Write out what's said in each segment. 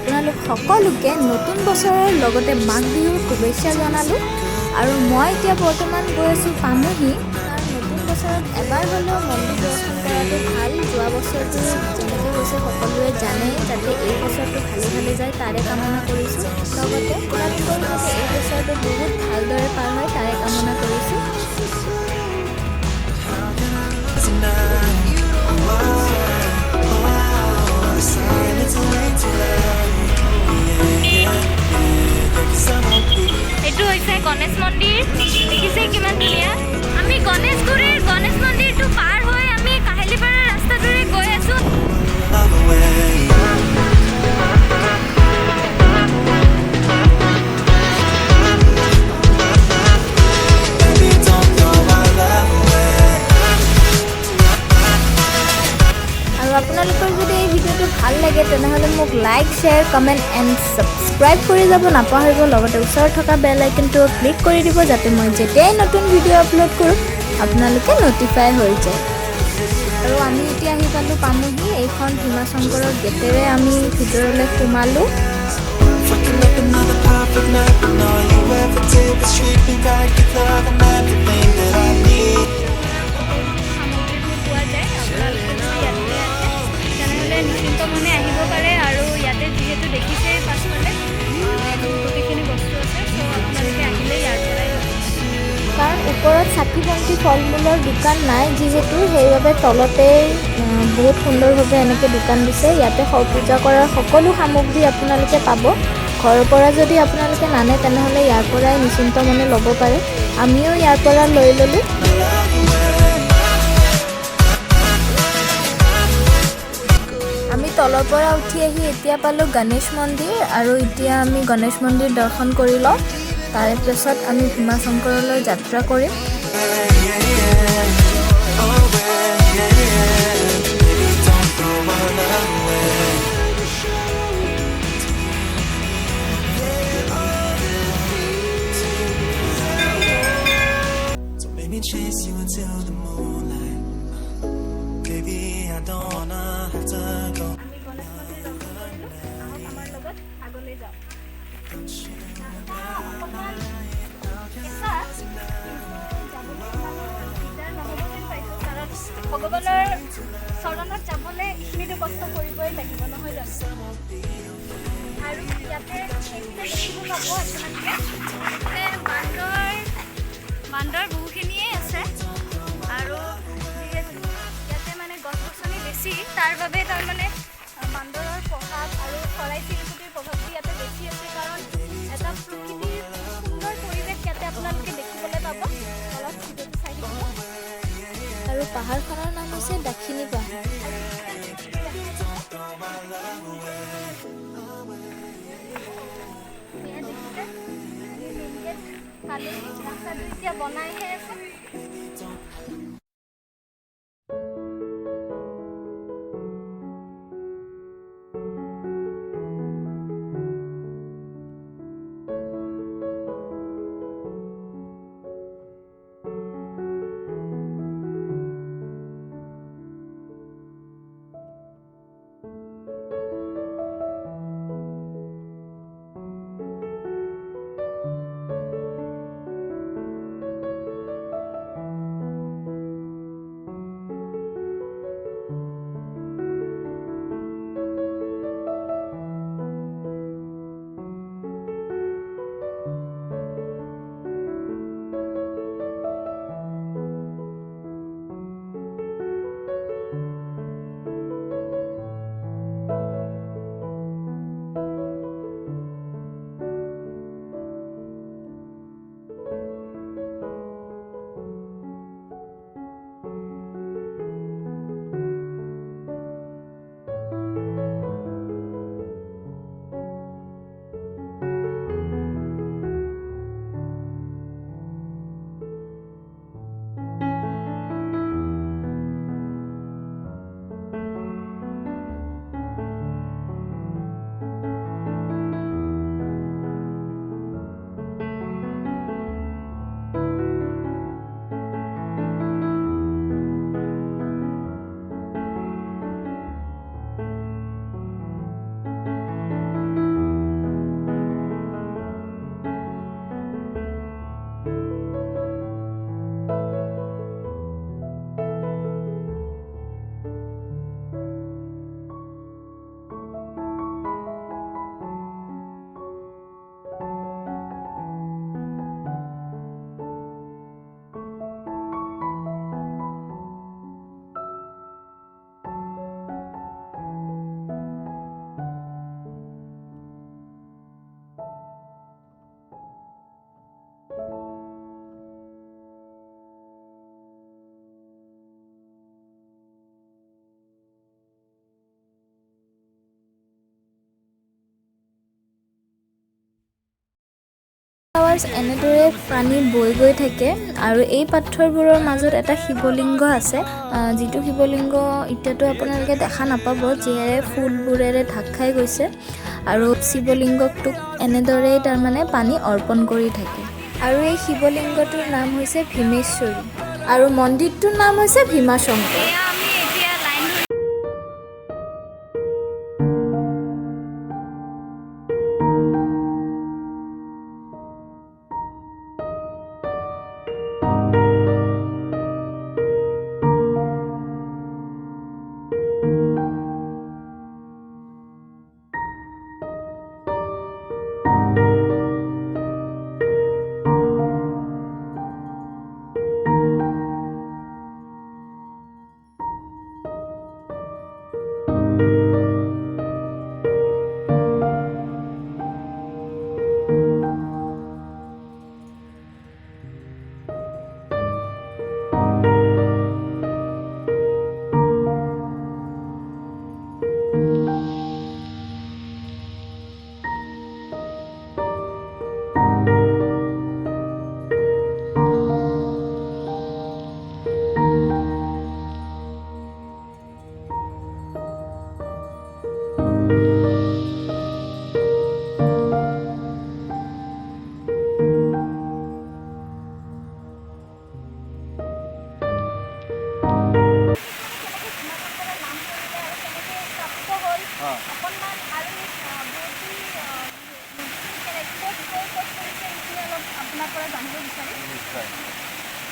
আপোনালোক সকলোকে নতুন বছৰৰ লগতে মাঘ বিহুৰ শুভেচ্ছা জনালোঁ। আৰু মই এতিয়া বৰ্তমান গৈ আছোঁ পামহি। কাৰণ নতুন বছৰত এবাৰ হ'লেও মন্দিৰ দৰ্শন কৰাটো ভাল। যোৱা বছৰটো যেনেকৈ গৈছে সকলোৱে জানে, যাতে এই বছৰটো ভালে ভালে যায় তাৰে কামনা কৰিছোঁ। লগতে আপোনালোকৰ যাতে এই বছৰটো বহুত ভালদৰে পাৰ হয় তাৰে কামনা কৰিছোঁ। এইটো হৈছে গণেশ মন্দিৰ, দেখিছে কিমান ধুনীয়া। আমি গণেশগুৰিৰ গণেশ মন্দিৰটো পাৰ হৈ আমি কাহিলীপাৰা ৰাস্তাটোৰে গৈ আছোঁ। আৰু আপোনালোকৰ যদি এই ভিডিঅ'টো ভাল লাগে তেনেহ'লে মোক like, share, comment and subscribe কৰি যাব নাপাহৰিব। লগতে ওচৰত থকা বেল আইকনটো ক্লিক কৰি দিব, যাতে মই যেতিয়াই নতুন ভিডিঅ' আপলোড কৰোঁ আপোনালোকে ন'টিফাই হৈ যায়। আৰু আমি এতিয়া আহি পালোঁ পামহি। এইখন ভীমাশংকৰৰ গেটেৰে আমি ভিতৰলৈ সোমালোঁ। নিশ্চিন্ত মনে আহিব পাৰে। আৰু ইয়াতে যিহেতু দেখিছেই পাছফালে গোটেইখিনি বস্তু আছে, চ' আপোনালোকে আহিলে ইয়াৰ পৰাই ল'ব। কাৰণ ওপৰত চাকি বন্তি ফল মূলৰ দোকান নাই যিহেতু, সেইবাবে তলতেই বহুত সুন্দৰভাৱে এনেকৈ দোকান দিছে। ইয়াতে পূজা কৰাৰ সকলো সামগ্ৰী আপোনালোকে পাব। ঘৰৰ পৰা যদি আপোনালোকে নানে তেনেহ'লে ইয়াৰ পৰাই নিশ্চিন্ত মনে ল'ব পাৰে। আমিও ইয়াৰ পৰা লৈ ল'লোঁ। আমি তলৰ পৰা উঠি আহি এতিয়া পালোঁ গণেশ মন্দিৰ। আৰু এতিয়া আমি গণেশ মন্দিৰ দৰ্শন কৰি লওঁ, তাৰে পিছত আমি ভীমাশংকৰলৈ যাত্ৰা কৰিম। Chase you until the moonlight, baby. I don't wanna have to go. আমি গণেশ মন্দিৰ দৰ্শন কৰিলোঁ, আহক আমাৰ লগত আগলৈ যাওঁ। অকণমান কেঁচা, যাবলৈ ইমানো দিগদাৰ নহ'ব যেন পাইছোঁ। কাৰণ ভগৱানৰ চৰণত যাবলৈ এইখিনিতো কষ্ট কৰিবই লাগিব, নহয় জানো? আৰু ইয়াতে এইখিনি দেখিব পাব আপোনালোকে, বান্দৰ বহুখিনিয়ে আছে। আৰু যিহেতু ইয়াতে মানে গছ গছনি বেছি, তাৰ বাবে তাৰমানে বান্দৰৰ প্ৰভাৱ আৰু চৰাই চিৰিকটিৰ প্ৰভাৱটো ইয়াতে বেছি আছে। কাৰণ এটা প্ৰকৃতিৰ সুন্দৰ পৰিৱেশ ইয়াতে আপোনালোকে দেখিবলৈ পাব। অলপ ভিডিঅ'টো চাই দিব। আৰু পাহাৰখনৰ নাম হৈছে দাক্ষিণী পাহাৰ। ৰাস্তাটো এতিয়া বনাইহে আছে। আৱাৰ্ছ এনেদৰে পানী বৈ গৈ থাকে আৰু এই পাথৰবোৰৰ মাজত এটা শিৱলিংগ আছে, যিটো শিৱলিংগ এতিয়াতো আপোনালোকে দেখা নাপাব, যিহেৰে ফুলবোৰেৰে ঢাক খাই গৈছে আৰু শিৱলিংগটোক এনেদৰেই তাৰমানে পানী অৰ্পণ কৰি থাকে। আৰু এই শিৱলিংগটোৰ নাম হৈছে ভীমেশ্বৰী আৰু মন্দিৰটোৰ নাম হৈছে ভীমাশংকৰ। এয়া আমি এতিয়া লাইন ধৰি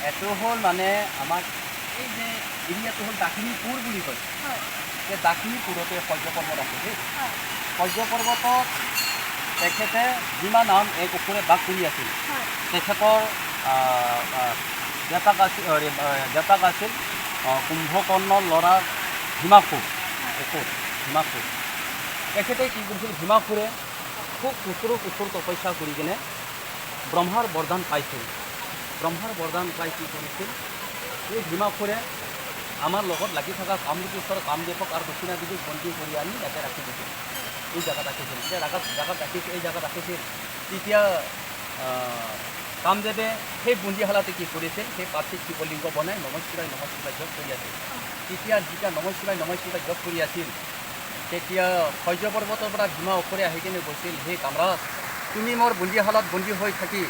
এইটো হ'ল মানে আমাৰ এই যে এৰিয়াটো হ'ল দাক্ষিণীপুৰ বুলি কয়। এই দাক্ষিণীপুৰতে সূৰ্য পৰ্বত আছে দেই। সূৰ্য পৰ্বতত তেখেতে ভীমা নাম এক অক্ষৰে বাস কৰি আছিল। তেখেতৰ দেউতাক আছিল কুম্ভকৰ্ণৰ ল'ৰা ভীমাসুৰ। ভীমাসুৰ তেখেতে কি কৰিছিল, ভীমাসুৰে খুব কুচুৰ তপস্যা কৰি কিনে ব্ৰহ্মাৰ বৰদান পাইছিল। ব্ৰহ্মাৰ বৰদান পাই কি কৰিছিল, এই ভীমাসুৰে আমাৰ লগত লাগি থকা কামৰূপেশ্বৰ কামদেৱক আৰু দক্ষিণা দেৱীক বন্দী কৰি আনি ইয়াতে ৰাখি দিছিল। এই জেগাত ৰাখিছিল, এতিয়া এই জেগাত ৰাখিছিল। তেতিয়া কামদেৱে সেই বন্দীশালাতে কি কৰিছিল, সেই পাৰ্থিৱ শিৱলিংগ বনাই নমঃ শিৱায় জপ কৰি আছিল। তেতিয়া যেতিয়া নমঃ শিৱায় জপ কৰি আছিল, তেতিয়া সূৰ্য পৰ্বতৰ পৰা ভীমা অসুৰে আহি কিনে গৈছিল, হে কামৰাজ, তুমি মোৰ বন্দীশালাত বন্দী হৈ থাকি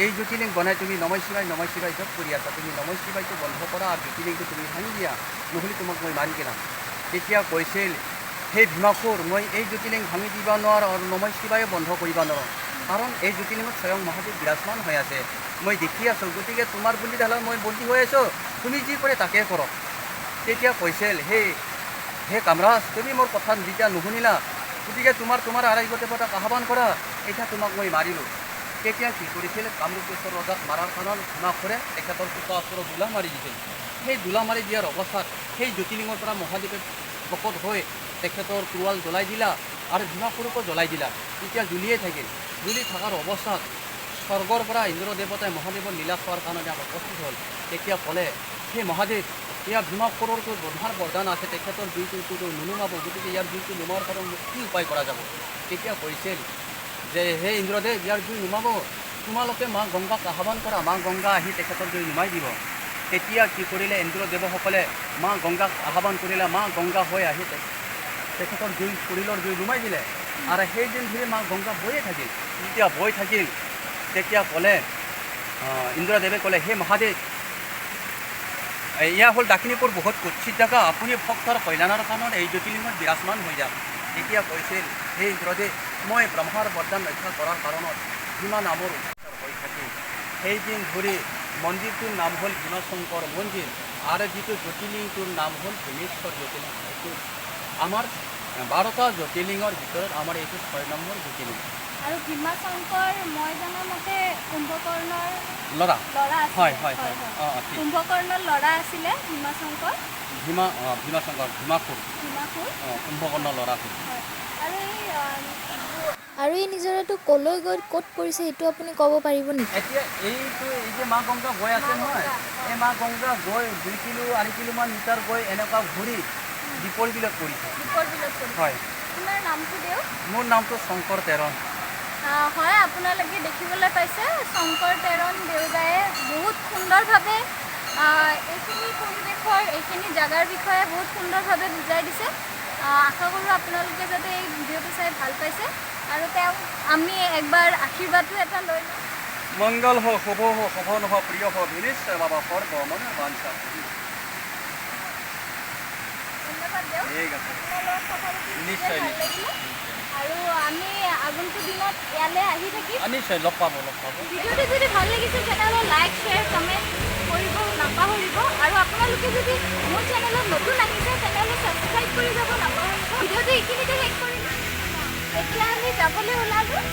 এই জ্যোতিলিংগ বনাই তুমি নমঃ শিৱায় জপ কৰি আছা, তুমি নমঃ শিৱায়টো বন্ধ কৰা আৰু জ্যোতিলিংগটো তুমি ভাঙি দিয়া, নহ'লে তোমাক মই মাৰি পেলাম। তেতিয়া কৈছিল, সেই ভীমাসুৰ, মই এই জ্যোতিলিংগ ভাঙি দিব নোৱাৰোঁ আৰু নমঃ শিৱায়ো বন্ধ কৰিব নোৱাৰোঁ, কাৰণ এই জ্যোতিলিংগত স্বয়ং মহাদেৱ বিৰাজমান হৈ আছে, মই দেখি আছোঁ, গতিকে তোমাৰ বন্দীশালাত মই বন্দী হৈ আছোঁ, তুমি যি কৰে তাকে কৰক। তেতিয়া কৈছিল, হে কামৰাজ, তুমি মোৰ কথা যেতিয়া নুশুনিলা, গতিকে তোমাৰ আৰাধ্য দেৱতাক আহ্বান কৰা, এতিয়া তোমাক মই মাৰিলোঁ। তেতিয়া কি কৰিছিল, কামৰূপেশ্বৰ ৰজাক মাৰাৰ কাৰণত ভীমাসুৰে তেখেতৰ পুতৌৰ দোলা মাৰি দিছিল। সেই দোলা মাৰি দিয়াৰ অৱস্থাত সেই জ্যোতিলিংগৰ পৰা মহাদেৱে প্ৰকট হৈ তেখেতৰ তৰোৱাল জ্বলাই দিলা আৰু ভীমাসুৰকো জ্বলাই দিলা। তেতিয়া জ্বলিয়ে থাকিল। জ্বলি থকাৰ অৱস্থাত স্বৰ্গৰ পৰা ইন্দ্ৰ দেৱতাই মহাদেৱৰ লীলা চোৱাৰ কাৰণে উপস্থিত হ'ল। তেতিয়া ক'লে, সেই মহাদেৱ, এয়া ভীমাসুৰৰটো ব্ৰহ্মাৰ বৰদান আছে, তেখেতৰ জুইটো নুনুমাব, গতিকে ইয়াৰ জুইটো নুমাৰ কাৰণে কি উপায় কৰা যাব। তেতিয়া কৈছিল যে, হে ইন্দ্ৰদেৱ, ইয়াৰ জুই নুমাব, তোমালোকে মা গংগাক আহ্বান কৰা, মা গংগা আহি তেখেতৰ জুই নুমাই দিব। তেতিয়া কি কৰিলে, ইন্দ্ৰদেৱসকলে মা গংগাক আহ্বান কৰিলে, মা গংগা হৈ আহি তেখেতৰ শৰীৰৰ জুই নুমাই দিলে আৰু সেইদিন ধৰি মা গংগা বৈয়ে থাকিল। যেতিয়া বৈ থাকিল, তেতিয়া ক'লে, ইন্দ্ৰদেৱে ক'লে, হে মহাদেৱ, এয়া হ'ল দাক্ষিণীপুৰ বহুত কুৎসিত জেগা, আপুনি ভক্তৰ কল্যাণৰ কাৰণত এই জ্যোতিলিংগত বিৰাজমান হৈ যাওক। তেতিয়া কৈছিল, হে ইন্দ্ৰদেৱ, মই ব্ৰহ্মাৰ বৰদান ৰক্ষা কৰাৰ কাৰণত ভীমা নামৰ হৈ থাকিল। সেইদিন ধৰি মন্দিৰটোৰ নাম হ'ল ভীমাশংকৰ মন্দিৰ আৰু যিটো জ্যোতিলিংগটোৰ নাম হ'ল ভীমেশ্বৰ জ্যোতিলিংগ। এইটো আমাৰ 12টা জ্যোতিলিংগৰ ভিতৰত আমাৰ এইটো 6 নম্বৰ জ্যোতিলিংগ। আৰু ভীমাশংকৰ মই জনা মতে কুম্ভকৰ্ণৰ ল'ৰা আছিল। হয়। কুম্ভকৰ্ণৰ ল'ৰা আছিলে ভীমাশংকৰ। ভীমাশংকৰ ভীমাসুৰ কুম্ভকৰ্ণৰ ল'ৰা আছিল। আৰু এই নিজৰাটো ক'লৈ গৈ ক'ত পৰিছে সেইটো আপুনি ক'ব পাৰিব নেকি? এতিয়া এই যে মা গংগা গৈ আছে নহয়, এই মা গংগা গৈ 2 কিলো 2.5 কিলোমান মিটাৰ গৈ এনেকুৱা ঘূৰি দীপৰ বিলত পৰিছে। হয়। আপোনাৰ নামটো দিয়ক। মোৰ নামটো শংকৰ তেৰণ। হয়, আপোনালোকে দেখিবলৈ পাইছে শংকৰ তেৰণ দেউগায়ে বহুত সুন্দৰভাৱে এইখিনি পৰিৱেশৰ এইখিনি জেগাৰ বিষয়ে বহুত সুন্দৰভাৱে বুজাই দিছে। আশা কৰোঁ আপোনালোকে যাতে এই ভিডিঅ'টো চাই ভাল পাইছে আৰু তেওঁ আমি একবাৰ আশীৰ্বাদো এটা লৈ লওঁ। মংগল হওক, শুভ হওক, সফল হওক, প্ৰিয় হওক, নিশ্চয় বাবা সৰ্ব মনৰ বাঞ্ছা। ধন্যবাদ দিয়ক। ঠিক আছে, আপোনাৰ লগত কথা পাতি নিশ্চয়, ভাল লাগিলে আৰু আমি আগন্তুক দিনত ইয়ালৈ আহি থাকিম। নিশ্চয় লগ পাব। ভিডিঅ'টো যদি ভাল লাগিছে তেনেহ'লে লাইক, শ্বেয়াৰ, কমেণ্ট কৰিব নাপাহৰিব আৰু আপোনালোকে যদি মোৰ চেনেলত নতুন আহিছে তেনেহ'লে ছাবস্ক্ৰাইব কৰি যাব নাপাহৰিব। ভিডিঅ'টো এইখিনিতে শেষ কৰিলোঁ। এতিয়া আমি যাবলৈ ওলালোঁ।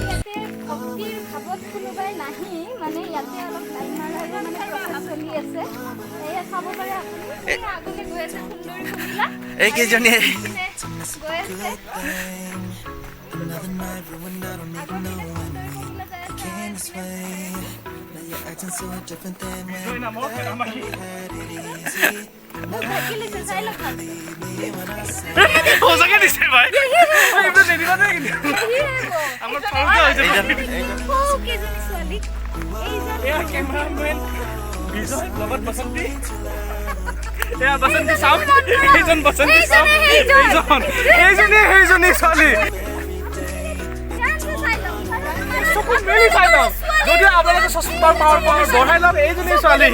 ইয়াতে ভক্তিৰ ভাৱত কোনোবাই নাহি মানে ইয়াতে অলপ লাইন মাৰাৰ মানে প্ৰচেছ চলি আছে। এয়া চাব পাৰে আপুনি। এয়া আগতে গৈ আছে সুন্দৰী মহিলা। এইকেইজনীয়ে গৈ আছে Another night ruined, I don't even know when. Came this way. Now you're acting so different than when we had it easy. ভাগিলিছে চাই লওক ভালকে। সঁচাকে দিছে ভাই এইবোৰ নিদিবা নে কিন্তু আমাৰ ফাউলটো হৈছে কেইজনী ছোৱালী এয়া কেমেৰামেন বিজয় লগত বসন্তী এয়া বসন্তী চাওক এইজন বসন্তী চাওক এইজনী ছোৱালী চকু মেলি চাই লওক যদি আপোনালোকে চশমাৰ পাৱাৰ বঢ়াই লওক এইজনী ছোৱালী